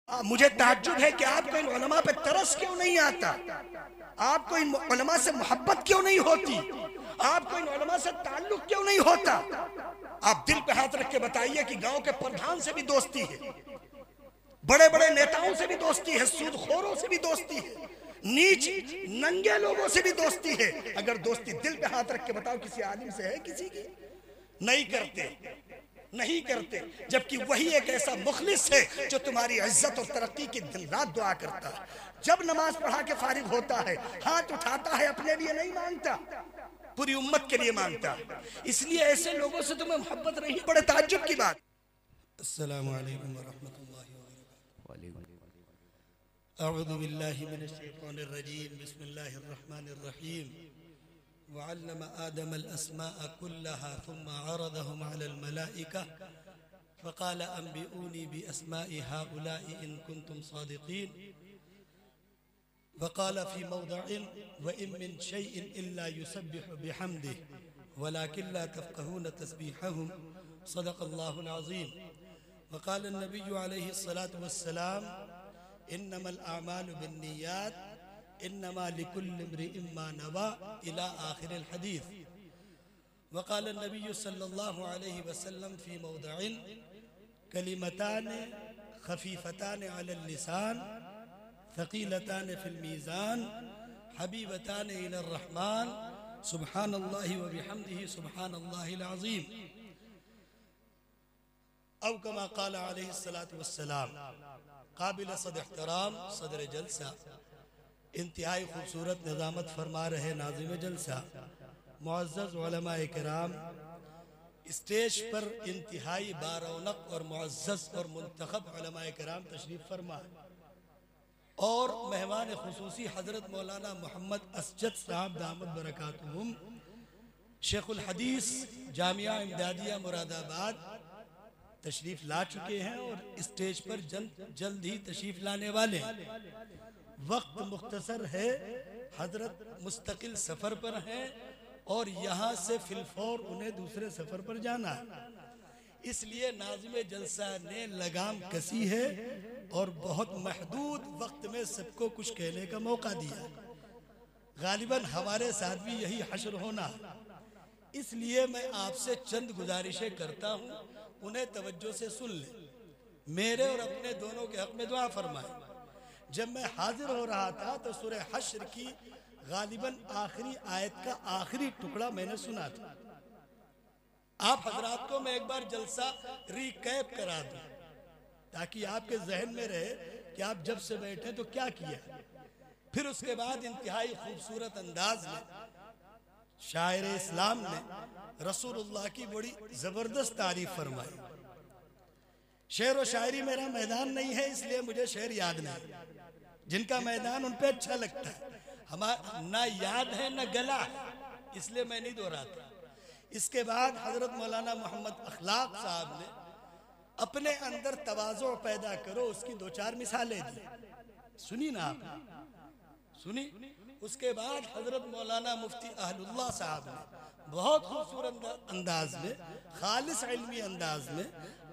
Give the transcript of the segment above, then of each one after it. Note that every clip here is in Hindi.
मुझे ताज्जुब है कि आपको इन उलमा पे तरस क्यों नहीं आता, आपको इन उलमा से मोहब्बत क्यों नहीं होती, आपको इन उलमा से ताल्लुक क्यों नहीं होता। आप दिल पे हाथ रख के बताइए कि गांव के प्रधान से भी दोस्ती है, बड़े बड़े नेताओं से भी दोस्ती है, सूदखोरों से भी दोस्ती है, नीच नंगे लोगों से भी दोस्ती है। अगर दोस्ती दिल पे हाथ रख के बताओ किसी आलिम से है किसी की? नहीं करते, नहीं करते। जबकि वही एक ऐसा मुखलिस है जो तुम्हारी इज्जत और तरक्की की दिन रात दुआ करता है। जब नमाज पढ़ा के फारिग होता है हाथ उठाता है, अपने लिए नहीं मांगता, पूरी उम्मत के लिए मांगता। इसलिए ऐसे लोगों से तुम्हें मोहब्बत रही, बड़े ताज्जुब की बात। अस्सलामु अलैकुम व रहमतुल्लाहि व बरकातुहू। अऊज़ु बिल्लाहि मिनश शैतानिर रजीम। बिस्मिल्लाहिर रहमानिर रहीम। वअल्लम आदम अल-अस्माअ कुल्लहा थुम्मा अरदहुम अलल मलाइका फ़क़ाल अंबिऊनी बिअस्माइ हाउलाइ इन कुंतुम सादिक़ीन। वक़ाल फ़ी मौदिइन व इन मिन शैइन इल्ला युसब्बिहु बिहम्दिहि वलाकिन ला तफ़क़हून तस्बीहहुम। सदक़ल्लाहुल अज़ीम। वक़ाल अन्नबिय्यु अलैहि अस्सलातु वस्सलाम इन्नमल अअमालु बिन्नियात इन्नमा लिकुल्लि इम्रिइन मा नवा इला आखिरिल हदीस। वक़ाल अन्नबिय्यु सल्लल्लाहु अलैहि वसल्लम फ़ी मौदिइन कलिमतान खफ़ीफ़तान अलल लिसान थक़ीलतान फ़िल मीज़ान हबीबतान इलर रहमान सुब्हानल्लाहि व बिहम्दिहि सुब्हानल्लाहिल अज़ीम। औ कमा क़ाल अलैहिस्सलातु वस्सलाम। काबिल सद एहतराम सदर जलसा, इंतहाई खूबसूरत निज़ामत फरमा रहे नाज़िम जलसा, मुअज़्ज़ज़ उलमाए किराम, स्टेज पर इंतहाई बारौनक और मुअज़्ज़ज़ और मुंतखब उलमाए किराम तशरीफ़ फरमा और मेहमान खुसूसी हज़रत मौलाना मोहम्मद असजद साहब दामद बरकातुहुम शेखुल हदीस जामिया इमदादिया मुरादाबाद तशरीफ ला चुके हैं और स्टेज पर जल्द ही तशरीफ लाने वाले हैं। वक्त मुख्तसर है, हजरत मुस्तकिल सफर पर हैं और यहाँ से फिलफौर उन्हें दूसरे सफर पर जाना है। इसलिए नाज़िम जलसा ने लगाम कसी है और बहुत महदूद वक्त में सबको कुछ कहने का मौका दिया। गालिबन हमारे साथ भी यही हश्र होना, इसलिए मैं आपसे चंद गुजारिशें करता हूँ, उन्हें तवज्जो से सुन ले। मेरे और अपने दोनों के हक में दुआ फरमाए। जब मैं हाजिर हो रहा था तो सूरह हश्र की गालिबन आखिरी आयत का आखिरी टुकड़ा मैंने सुना था। आप हजरात को मैं एक बार जलसा रिकैप करा दूं ताकि आपके जहन में रहे कि आप जब से बैठे तो क्या किया। फिर उसके बाद इंतहाई खूबसूरत अंदाज में शायर इस्लाम ने रसूलुल्लाह की बड़ी जबरदस्त तारीफ फरमाई। शेर व शायरी मेरा मैदान नहीं है, इसलिए मुझे शेर याद नहीं। जिनका मैदान उन पे अच्छा लगता है, हमारा ना याद है ना गला है, इसलिए मैं नहीं दोहराता। इसके बाद हजरत मौलाना मोहम्मद अखलाक साहब ने अपने अंदर तवाज़ो पैदा करो उसकी दो चार मिसालें दी, सुनी ना आपने? सुनी। उसके बाद हजरत मौलाना मुफ्ती अहलुल्लाह साहब ने बहुत खूबसूरत अंदाज में, खालिस इल्मी अंदाज में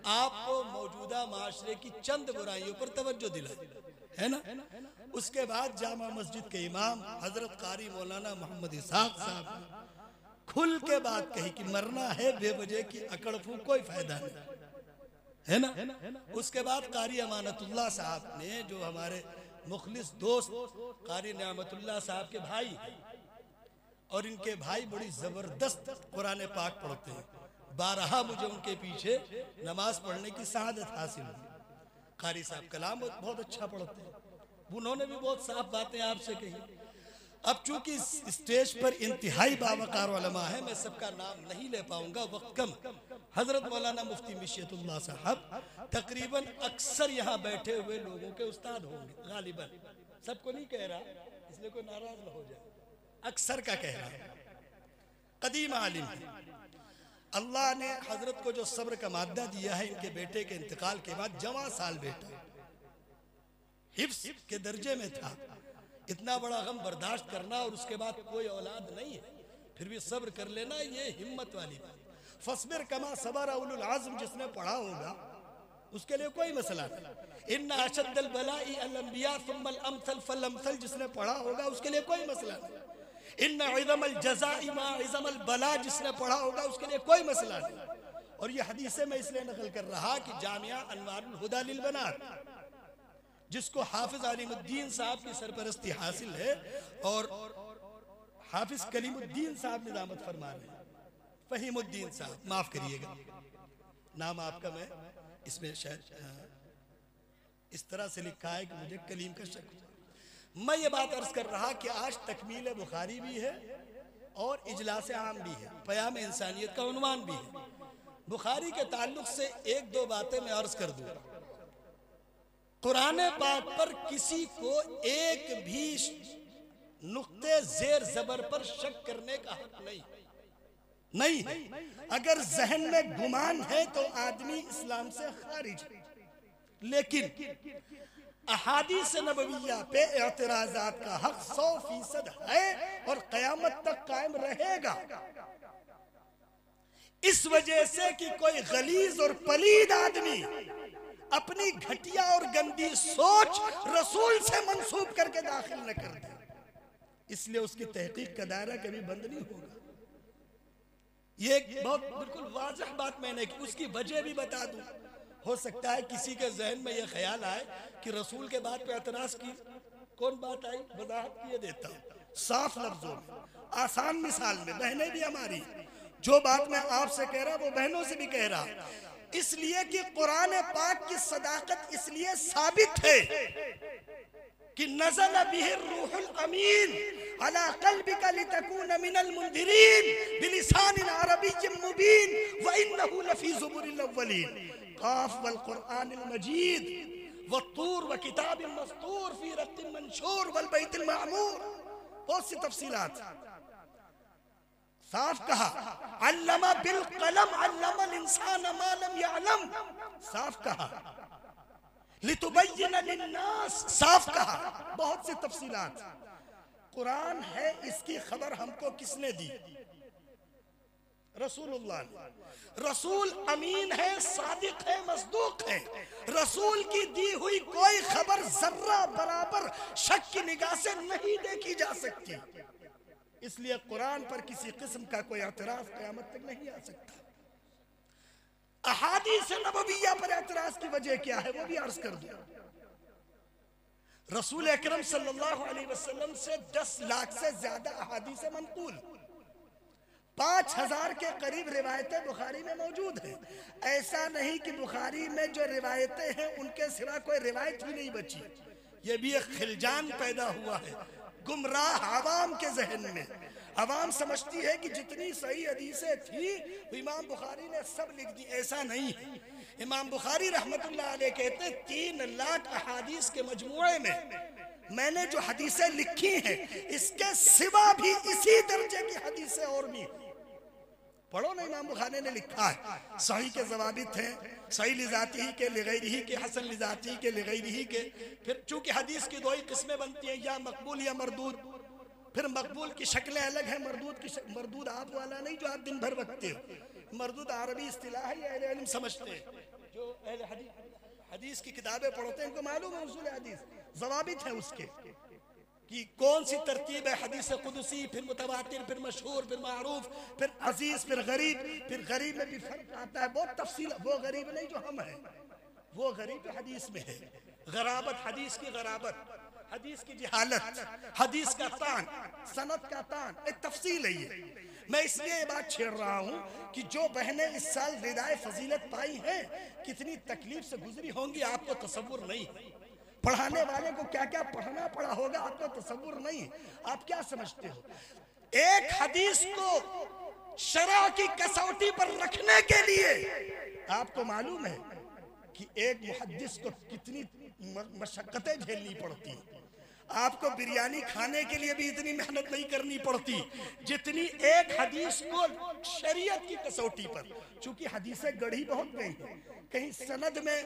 आपको मौजूदा माशरे की चंद बुराइयों पर तवज्जो दिलाई, है ना? उसके बाद जामा मस्जिद के इमाम हजरत कारी मौलाना मोहम्मद इसहाक साहब ने खुल के बात कही कि मरना है बेवजह की अकड़ फूंक कोई फायदा नहीं, है ना? उसके बाद कारी अमानतुल्लाह साहब ने, जो हमारे मुखलिस दोस्त कारी नेमतुल्लाह साहब के भाई और इनके भाई बड़ी जबरदस्त कुरान पाक पढ़ते हैं, 12 मुझे उनके पीछे नमाज पढ़ने की सआदत हासिल हुई। कारी साहब कलाम बहुत अच्छा पढ़ते हैं, उन्होंने भी बहुत साफ बातें आपसे कही। अब चूंकि स्टेज पर इंतहाई बावकार उलमा है, मैं सबका नाम नहीं ले पाऊंगा, वक्त कम। हजरत मौलाना मुफ्ती मिशियतुल्लाह साहब तकरीबन अक्सर यहाँ बैठे हुए लोगों के उस्ताद होंगे, गालिबन, सबको नहीं कह रहा इसलिए कोई नाराज न हो जाए, अक्सर का कह रहा है। कदीम आलिम है, अल्लाह ने हजरत को जो सब्र का मादा दिया है, इनके बेटे के इंतकाल के बाद जवां साल बेटा हिफ्स के दर्जे में था। इतना बड़ा गम बर्दाश्त करना और उसके बाद कोई औलाद नहीं है, फिर भी सब्र कर लेना, ये हिम्मत वाली बात। फस्बिर कमा सबर उलुल आज़म जिसने पढ़ा होगा उसके लिए कोई मसला नहीं। इन्ना अशद्दल बलाइ अल अंबिया सुम्मल अमसल फल अमसल, जिसने पढ़ा होगा उसके लिए कोई मसला नहीं। इन्ना इज़मल जज़ाइ मा इज़मल बला, जिसने पढ़ा होगा उसके लिए कोई मसला नहीं। और ये हदीसें मैं इसलिए नकल कर रहा कि जामिया अनवारुल हुदा लिल बनात, जिसको हाफिज अलीमुद्दीन साहब की सरपरस्ती हासिल है और हाफिज कलीमुद्दीन साहब निजामत फरमा रहे हैं, फहीमुद्दीन साहब, माफ करिएगा नाम आपका मैं इसमें शायद इस तरह से लिखा है कि मुझे कलीम का शक हो। मैं ये बात अर्ज कर रहा कि आज तकमील बुखारी भी है और इजलास आम भी है, क़याम इंसानियत का उन्वान भी है। बुखारी के ताल्लुक से एक दो बातें मैं अर्ज कर दूं। कुरान पाक पर किसी को एक भी नुक्ते जेर जबर पर शक करने का हक नहीं है। अगर जहन में गुमान है तो आदमी इस्लाम से खारिज है। लेकिन अहादीस नबविया पे एतराज़ात का हक 100% है और क़यामत तक कायम रहेगा। इस वजह से कि कोई गलीज और पलीद आदमी अपनी घटिया और गंदी सोच रसूल से मंसूब करके दाखिल न कर दे, इसलिए उसकी तहकीक का दायरा कभी बंद नहीं होगा। ये एक बहुत बिल्कुल वाज़ह बात मैंने की, उसकी वजह भी बता दूं। हो सकता है किसी के जहन में यह ख्याल आए कि रसूल के बात पे एतराज की कौन बात आई, वजाहत किए देता हूं साफ लफ्जों में, आसान मिसाल में। बहनें भी हमारी, जो बात मैं आपसे कह रहा वो बहनों से भी कह रहा, इसलिए कि कुरान पाक की सदाकत इसलिए साबित है कि नज़ल बिहिर रूहुल अमीन अला क़ल्बिका लितकून मिनल मुंदिरीन बिलिसानिन अरबिय्यिन मुबीन व इन्नहु लफ़ी ज़ुबुरिल अव्वलीन क़ाफ वल क़ुरआनिल मजीद वत्तूर व किताबिन मस्तूर फ़ी रक़्क़िन मंशूर वल बैतिल मामूर। बहुत सी तफसीलात। साफ कहा अल्लमा बिल कलम अल्लमल इंसान मा लम यअलम, साफ कहा लितुबय्यिन लिन्नास, साफ कहा। बहुत सी तफसीलात। कुरान है, इसकी खबर हमको किसने दी? रसूलुल्लाह। रसूल अमीन है, सादिक है, मसदूक है। रसूल की दी हुई कोई खबर जर्रा बराबर शक की निगाह से नहीं देखी जा सकती, इसलिए कुरान पर किसी किस्म का कोई एतराज क़यामत तक नहीं आ सकता। अहादीस नबविया पर एतराज की वजह क्या है वो भी अर्ज कर दूं। रसूल अकरम सल्लल्लाहु अलैहि वसल्लम से 10 लाख से ज्यादा अहादीस मनकूल, 5000 के करीब रिवायतें बुखारी में मौजूद हैं। ऐसा नहीं कि बुखारी में जो रिवायतें हैं उनके सिवा कोई रिवायत भी नहीं बची। ये भी एक खिलजान पैदा हुआ है गुमराह आवाम के जहन में। आवाम समझती है कि जितनी सही हदीसें थी इमाम बुखारी ने सब लिख दी, ऐसा नहीं है। इमाम बुखारी रहमतुल्लाह अलैह कहते 3 लाख अहादीस के मजमुए में मैंने जो हदीसें लिखी हैं इसके सिवा भी इसी दर्जे की हदीसें और भी पढ़ो ना। इमाम बुखारी ने लिखा है सही के ज़वाबित हैं, सही लिजाती के लिगैरिही के, हसन लिजाती के लिगैरिही के। फिर चूंकि हदीस की 2 ही किस्में बनती हैं, या मकबूल या मरदूद। फिर मकबूल की शक्लें अलग हैं, मरदूद की मरदूद आप वाला नहीं जो आप दिन भर रखते हो। मरदूद अरबी इस्तिलाह है, अहले इल्म समझते हैं, जो अहले हदीस की किताबें पढ़ते हैं उनको मालूम है उसूल हदीस, ज़वाबित है उसके कि कौन सी तरतीब है। हदीस कुदसी, फिर मुतवातिर, फिर मशहूर, फिर मारूफ, फिर अजीज, फिर गरीब में भी फर्क आता है। बहुत तफसील। वो गरीब नहीं जो हम हैं, वो गरीब हदीस में है। गराबत, हदीस की गराबत, हदीस की जहालत, हदीस का तान, सनद का तान, एक तफसील है ये। मैं इसलिए ये बात छेड़ रहा हूँ कि जो बहनें इस साल रिदाए फजीलत पाई हैं कितनी तकलीफ से गुजरी होंगी आपको तसव्वुर नहीं। पढ़ाने वाले को क्या क्या पढ़ना पड़ा होगा आपको तसव्वुर नहीं। आप क्या समझते हो? एक हदीस को शरअ की कसौटी पर रखने के लिए आपको मालूम है कि एक मुहद्दिस को कितनी मशक्कतें झेलनी पड़ती हैं। आपको बिरयानी खाने के लिए भी इतनी मेहनत नहीं करनी पड़ती जितनी एक हदीस को शरीयत की कसौटी पर। चूंकि हदीसें गढ़ी बहुत गई हैं, कहीं सनद में,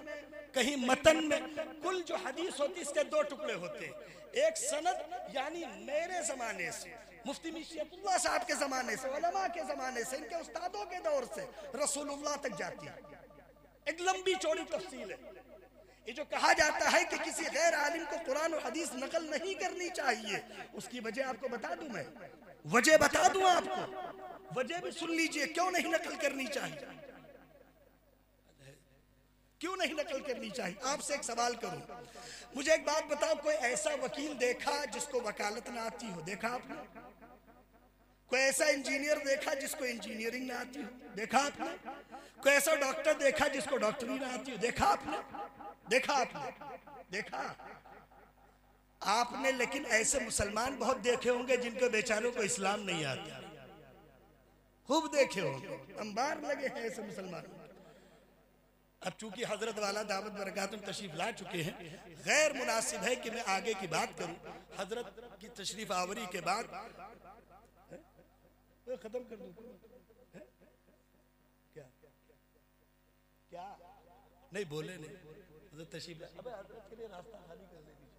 कहीं मतन में। कुल जो हदीस होती इसके 2 टुकड़े होते हैं। एक सनद यानी मेरे जमाने से, मुफ्ती मिशियतुल्लाह साहब के जमाने से, उलमा के जमाने से, इनके उस्तादों के दौर से रसूलुल्लाह तक जाती है। एक लंबी चौड़ी तफसील है। ये जो कहा जाता है कि किसी गैर आलिम को कुरान और हदीस नकल नहीं करनी चाहिए, उसकी वजह आपको बता दूं, मैं वजह बता दूं आपको, वजह भी सुन लीजिए क्यों नहीं नकल करनी चाहिए, क्यों नहीं नकल करनी चाहिए। आपसे एक सवाल करूं, मुझे एक बात बताओ, कोई ऐसा वकील देखा जिसको वकालत ना आती हो? देखा आपने? कोई ऐसा इंजीनियर देखा जिसको इंजीनियरिंग ना आती हो? देखा आपने? कोई ऐसा डॉक्टर देखा जिसको डॉक्टरी ना आती हो? देखा आपने? देखा आपने? देखा आपने। लेकिन ऐसे मुसलमान बहुत देखे होंगे जिनको बेचारों को इस्लाम नहीं आता, खूब देखे होंगे, अंबार लगे हैं ऐसे मुसलमान। अब चूंकि हजरत वाला दावत बरकातुम तशरीफ ला चुके हैं, गैर मुनासिब है कि मैं आगे की बात करूं। हजरत की तशरीफ आवरी के बाद खत्म कर दूं क्या? क्या नहीं बोले नहीं, हजरत तशरीफ ला, अबे हजरत के लिए रास्ता खाली कर दे दीजिए।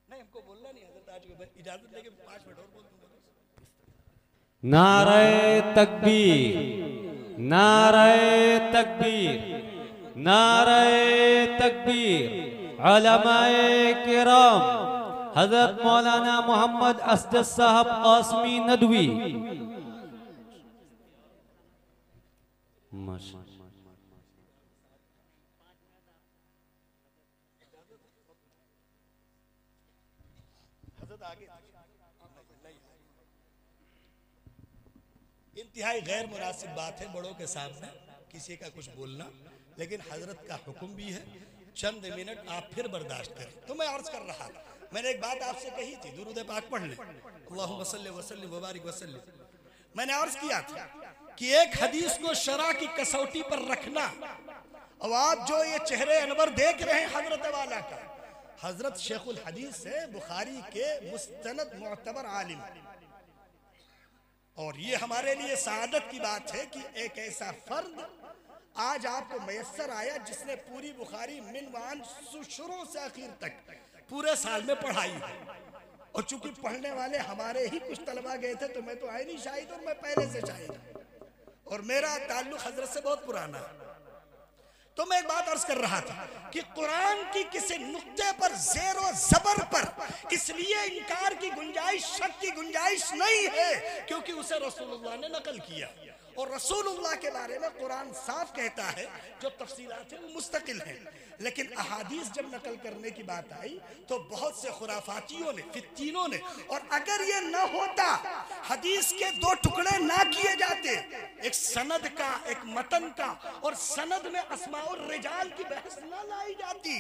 नहीं हमको बोलना नहीं, हजरत आज को इजाजत लेके 5 मिनट और बोल दूंगा। नारे तकबीर, नारे तकबीर, नारे तकबीर। उलमाए किराम हजरत मौलाना मोहम्मद असद साहब आसमी नदवी, इंतहाई गैर मुनासिब बात है बड़ों के सामने किसी का कुछ बोलना, लेकिन हजरत का हुक्म भी है, चंद मिनट आप फिर बर्दाश्त करें। तो मैं अर्ज कर रहा था, मैंने एक बात आपसे कही थी, दुरूद पाक पढ़ लें, अल्लाहुम्मा सल्ली व सल्लिम व बारिक व सल्लिम। मैंने अर्ज किया था कि एक हदीस को शरा की कसौटी पर रखना, और आप जो ये चेहरे अनवर देख रहे हैं हजरत वाला का, हजरत शेखुल हदीस है, बुखारी के मुस्तनद मुअतबर आलिम, और ये हमारे लिए सादत की बात है कि एक ऐसा फर्द आज आपको मयस्सर आया जिसने पूरी बुखारी मिनवान शुरू से आखिर तक पूरे साल में पढ़ाई है। और चूंकि पढ़ने वाले हमारे ही कुछ तलबा गए थे, तो मैं तो आए नहीं शाहिद, और मैं पहले से शाहिद, और मेरा ताल्लुक हजरत से बहुत पुराना है। तो मैं एक बात अर्ज कर रहा था कि कुरान की किसी नुक्ते पर ज़ेरो ज़बर पर इसलिए इनकार की गुंजाइश, शक की गुंजाइश नहीं है क्योंकि उसे रसूलुल्लाह ने नकल किया, और रसूलुल्लाह के बारे में कुरान साफ कहता है, जो तफसीलात है वो मुस्तकिल हैं। लेकिन अहादीस जब नकल करने की बात आई तो बहुत से खुराफातियों ने, फित्तीनों ने, और अगर ये न होता, हदीस के 2 टुकड़े ना किए जाते, एक सनद का एक मतन का, और सनद में अस्माउर रिजाल की बहस न लाई जाती।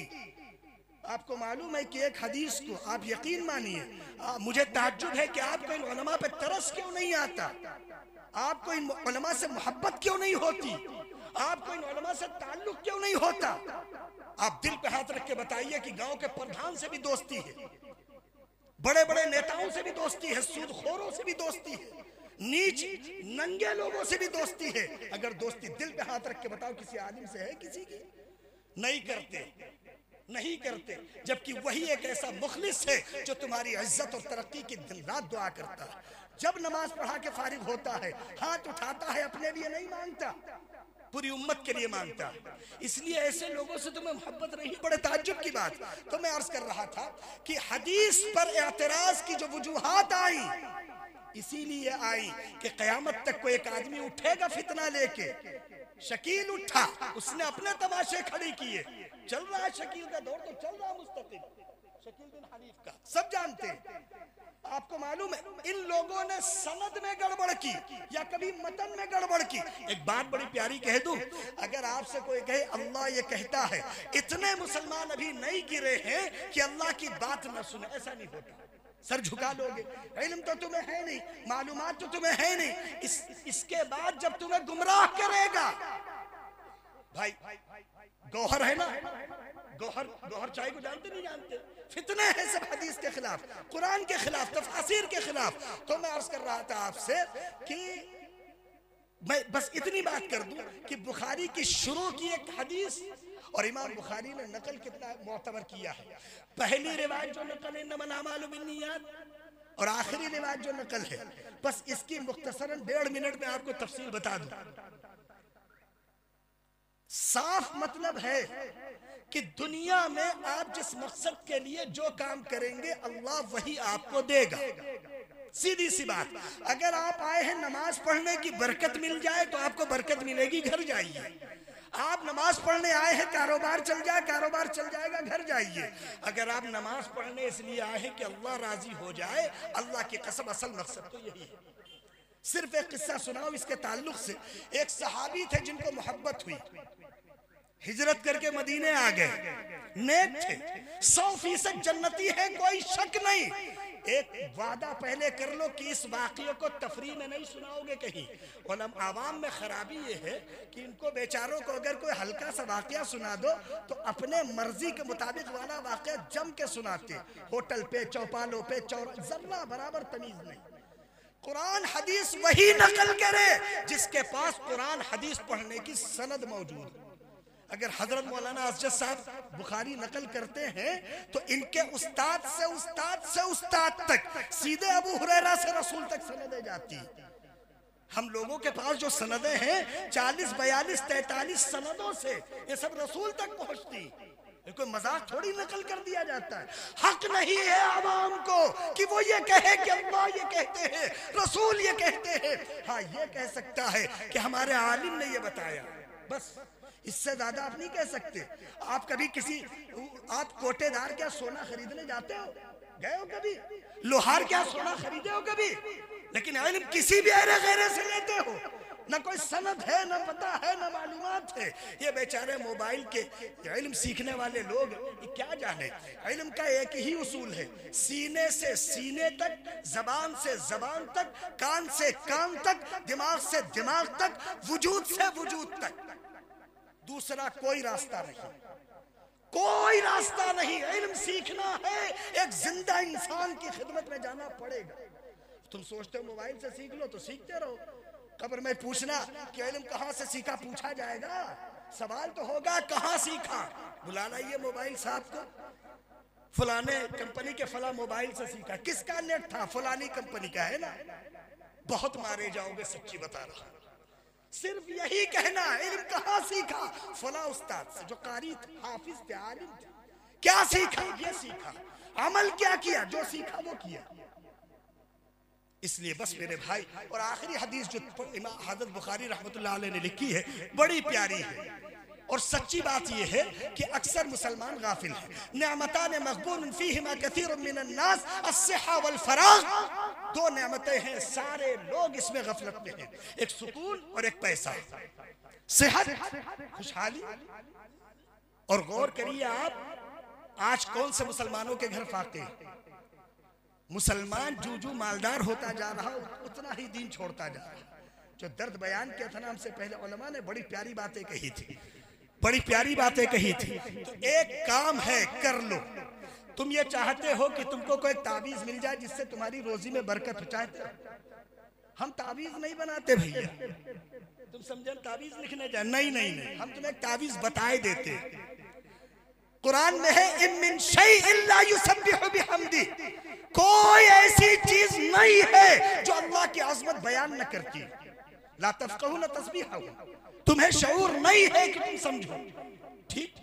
आपको मालूम है कि एक हदीस को आप यकीन मानिए, मुझे ताज्जुब है कि आपको इन उलमा पे तरस क्यों नहीं आता, आपको इन उलमा से मोहब्बत क्यों नहीं होती, आपको इन उलमा से ताल्लुक क्यों नहीं होता। आप दिल पे हाथ रख के बताइए कि गांव के प्रधान से भी दोस्ती है, बड़े बड़े नेताओं से भी दोस्ती है, सूदखोरों से भी दोस्ती है, नीच नंगे लोगों से भी दोस्ती है। अगर दोस्ती दिल पे हाथ रख के बताओ किसी आलिम से है किसी की? नहीं करते, नहीं करते। जबकि वही एक ऐसा मुखलिस है जो तुम्हारी इज्जत और तरक्की की दिन रात दुआ करता है, जब नमाज पढ़ा के फारिग होता है हाथ उठाता है, अपने लिए नहीं मांगता, पूरी उम्मत के लिए मांगता है। इसलिए ऐसे लोगों से तुम्हें मोहब्बत नहीं। बड़े ताज्जुब की बात। तो मैं अर्ज कर रहा था कि हदीस पर एतराज की जो वजूहात आई, इसीलिए आई कि कयामत तक कोई एक आदमी उठेगा फितना लेके। शकील उठा, उसने अपने तमाशे खड़े किए, चल रहा है शकील का दौर, तो चल रहा मुस्तकिल, शकील बिन हनीफ का सब जानते हैं। आपको मालूम है इन लोगों ने सनद में गड़बड़ की या कभी मतन में गड़बड़ की। एक बात बड़ी प्यारी कह दूं, अगर आपसे कोई कहे अल्लाह ये कहता है, इतने मुसलमान अभी नहीं गिरे हैं कि अल्लाह की बात न सुने, ऐसा नहीं होता। सर झुका लोगे, इल्म तो तुम्हें है नहीं, मालूमात तो तुम्हें है नहीं, इसके बाद जब तुम्हें गुमराह करेगा, भाई गौहर है ना, गौहर चाय को जानते नहीं जानते, फितने हैं सब हदीस के खिलाफ, कुरान के खिलाफ, तफसीर के खिलाफ। तो मैं अर्ज कर रहा था आपसे कि मैं बस इतनी बात कर दूं कि बुखारी की शुरू की एक हदीस, और इमाम बुखारी ने नकल कितना मोतबर किया है। पहली रिवायत जो नकल है इन्नमल अमालु बिन्नियात, और आखिरी रिवायत जो नकल है, बस इसकी मुख्तसरन 1.5 मिनट में आपको तफसील बता दूं। साफ मतलब है कि दुनिया में आप जिस मकसद के लिए जो काम करेंगे अल्लाह वही आपको देगा। सीधी सी बात। अगर आप आए हैं नमाज पढ़ने की बरकत मिल जाए तो आपको बरकत मिलेगी, घर जाइए। आप नमाज पढ़ने आए हैं कारोबार चल जाए, कारोबार चल जाएगा, घर जाइए। अगर आप नमाज पढ़ने इसलिए आए हैं कि अल्लाह राजी हो जाए, अल्लाह की कसम असल मकसद तो यही है। सिर्फ एक किस्सा सुनाओ इसके ताल्लुक से। एक सहाबी थे जिनको मोहब्बत हुई, हिजरत करके मदीने आ गए, नेक थे, 100% जन्नती है, कोई शक नहीं। एक वादा पहले कर लो कि इस वाक़ये को तफरीह में नहीं सुनाओगे कहीं। और आवाम में खराबी ये है कि इनको बेचारों को अगर कोई हल्का सा वाक़या सुना दो तो अपने मर्जी के मुताबिक वाला वाक़या जम के सुनाते, होटल पे, चौपालों पे, जर्रा बराबर तमीज नहीं। कुरान हदीस वही नकल करे जिसके पास कुरान हदीस पढ़ने की सनद मौजूद। अगर हजरत मौलाना असजद साहब बुखारी नकल करते हैं तो इनके उस्ताद से उस्ताद तक सीधे अबू हुरैरा से रसूल तक सनदें जाती। हम लोगों के पास जो सनदें हैं 40, 42, 43 सनदों से ये सब रसूल तक पहुंचती। कोई मजाक थोड़ी नकल कर दिया जाता है। हक नहीं है आवाम को कि वो ये कहे कि अल्लाह ये कहते हैं, रसूल ये कहते हैं। हाँ, ये कह सकता है कि हमारे आलिम ने ये बताया, बस इससे ज्यादा आप नहीं कह सकते। आप कभी आप कोटेदार क्या सोना खरीदने जाते हो? गए हो कभी? लोहार क्या सोना खरीदे हो कभी? लेकिन इल्म किसी भी ऐरे गैरे से लेते हो, ना कोई सनद है, ना पता है, ना मालूमात है। ये बेचारे मोबाइल के इल्म सीखने वाले लोग ये क्या जाने। इल्म का एक ही उसूल है, सीने से सीने तक, जबान से जबान तक, कान से कान तक, दिमाग से दिमाग तक, वजूद से वजूद तक। दूसरा कोई रास्ता नहीं, कोई रास्ता नहीं। इल्म सीखना है, एक जिंदा इंसान की खिदमत में जाना पड़ेगा। तुम सोचते हो मोबाइल से सीख लो तो सीखते रहो, कब्र में पूछना कि इल्म कहाँ से सीखा पूछा जाएगा। सवाल तो होगा कहाँ सीखा। बुला लाइए मोबाइल साहब को, फलाने कंपनी के फला मोबाइल से सीखा। किसका नेट था? फलानी कंपनी का है ना। बहुत मारे जाओगे, सच्ची बता रहा। सिर्फ यही कहना इल्म कहाँ सीखा? फला उस्ताद से जो कारी थे, हाफिज थे, आलिम थे। क्या सीखा? ये सीखा। अमल क्या किया? जो सीखा वो किया। इसलिए बस मेरे भाई, और आखिरी हदीस जो हज़रत बुखारी रहमतुल्लाह अलैह ने लिखी है बड़ी प्यारी है। और सच्ची बात यह है कि अक्सर मुसलमान गाफिल हैं। नेमतान मक़बून फ़ीहिमा कसीरुम मिनन नास अस्सिहा वल फराग़। दो नेमतें हैं, सारे लोग इसमें गफलत में हैं, एक सुकून और एक पैसा। सेहत, खुशहाली। और गौर करिए आप, आज कौन से मुसलमानों के घर फाके? मुसलमान जू मालदार होता जा रहा उतना ही दीन छोड़ता जा रहा। जो दर्द बयान किया था ना हमसे पहले उलमा ने, बड़ी प्यारी बातें कही थी, बड़ी प्यारी बातें कही थी। तो एक काम है, कर लो। तुम ये चाहते हो कि तुमको कोई ताबीज मिल जाए जिससे तुम्हारी रोजी में बरकत हो, चाहते हो? हम ताबीज नहीं बनाते भैया, तुम समझे? ताबीज लिखने जाए नहीं नहीं नहीं, हम तुम्हें ताबीज बताए देते। कुरान में है इम्मिन शैइन इल्ला युसब्बिहु बिहम्दी। कोई ऐसी चीज नहीं है जो अल्लाह की अज़मत बयान न करती। ला तफ़क़हून तस्बीहहु, तुम्हें शऊर नहीं है कि तुम समझो। ठीक।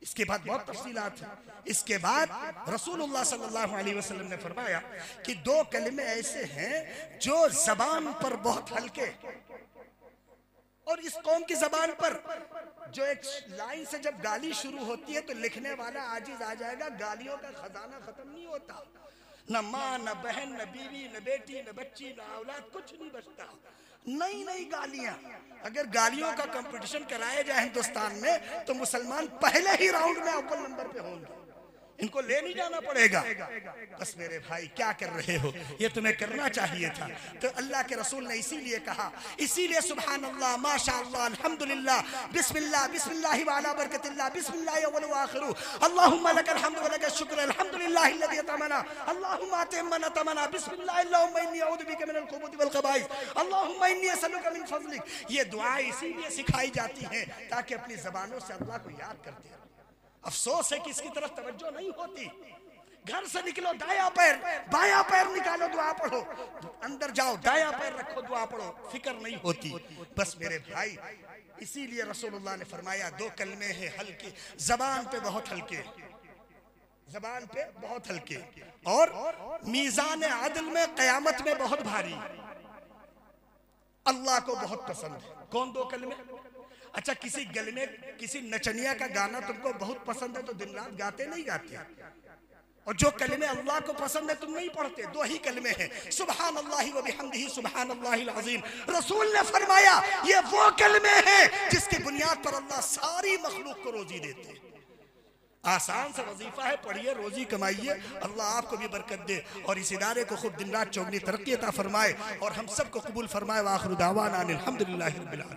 इसके बाद बहुत तफसीलात है। इसके बाद रसूलुल्लाह सल्लल्लाहु अलैहि वसल्लम ने फरमाया कि दो कलमे ऐसे हैं जो जबान पर बहुत हल्के, और इस कौम की जबान पर जो एक लाइन से जब गाली शुरू होती है तो लिखने वाला आजिज आ जाएगा। गालियों का खजाना खत्म नहीं होता। न माँ, न बहन, न बीवी, न बेटी, न बच्ची, न औलाद, कुछ नहीं बचता। नई नई गालियां। अगर गालियों का कंपटीशन कराया जाए हिंदुस्तान में तो मुसलमान पहले ही राउंड में अव्वल नंबर पे होंगे। इनको ले नहीं जाना पड़ेगा। बस मेरे भाई क्या कर रहे हो, ये तुम्हें करना चाहिए था। तो अल्लाह के रसूल ने इसीलिए कहा, इसीलिए सुभान अल्लाह, माशाअल्लाह, अल्हम्दुलिल्लाह, बिस्मिल्लाह, बिस्मिल्लाह व अला बरकतिल्लाह, बिस्मिल्लाह अव्वल व आखिरु, अल्लाहुम्मा लकल हम्दु व लकल शुक्र, अल्हम्दुलिल्लाह अल्लज़ी अतमना, अल्लाहुम्मा अतिम मन तमना, बिस्मिल्लाह, अल्लाहुम्मा इन्नी अऊज़ु बिका मिनल खुबूति वल खबाइस, अल्लाहुम्मा इन्नी असअलुका मिन फज़लिक। ये दुआ इसीलिए सिखाई जाती है ताकि अपनी ज़बानों से अल्लाह को याद करते रहो। अफसोस है कि इसकी तरफ तवज्जो नहीं होती। घर से निकलो दाया पैर, बाया पैर निकालो दुआ पढ़ो, अंदर जाओ दाया पैर रखो दुआ पढ़ो, फिक्र नहीं होती। बस मेरे भाई इसीलिए रसूलुल्लाह ने फरमाया दो कलमे हैं हल्के, जबान पे बहुत हल्के, जबान पे बहुत हल्के, और मीज़ान अदल में क़यामत में बहुत भारी, अल्लाह को बहुत पसंद है। कौन दो कलमे? अच्छा, किसी गले किसी नचनिया का गाना तुमको बहुत पसंद है तो दिन रात गाते नहीं गाते, और जो कलमे अल्लाह को पसंद है तुम नहीं पढ़ते। दो ही कलमे हैं, सुभान अल्लाहि व बिहम्दिही सुभान अल्लाहिल अज़ीम। रसूल ने फरमाया ये वो कलमे हैं जिसकी बुनियाद पर अल्लाह सारी मखलूक को रोजी देते हैं। आसान सा वजीफा है, पढ़िए, रोजी कमाइए, अल्लाह आपको भी बरकत दे और इस इदारे को खुद दिन रात चौगनी तरक्की अता फरमाए और हम सबको कबूल फरमाए। व आखिर दावाना अनिल हम्दुलिल्लाहि रब्बिल आलमीन।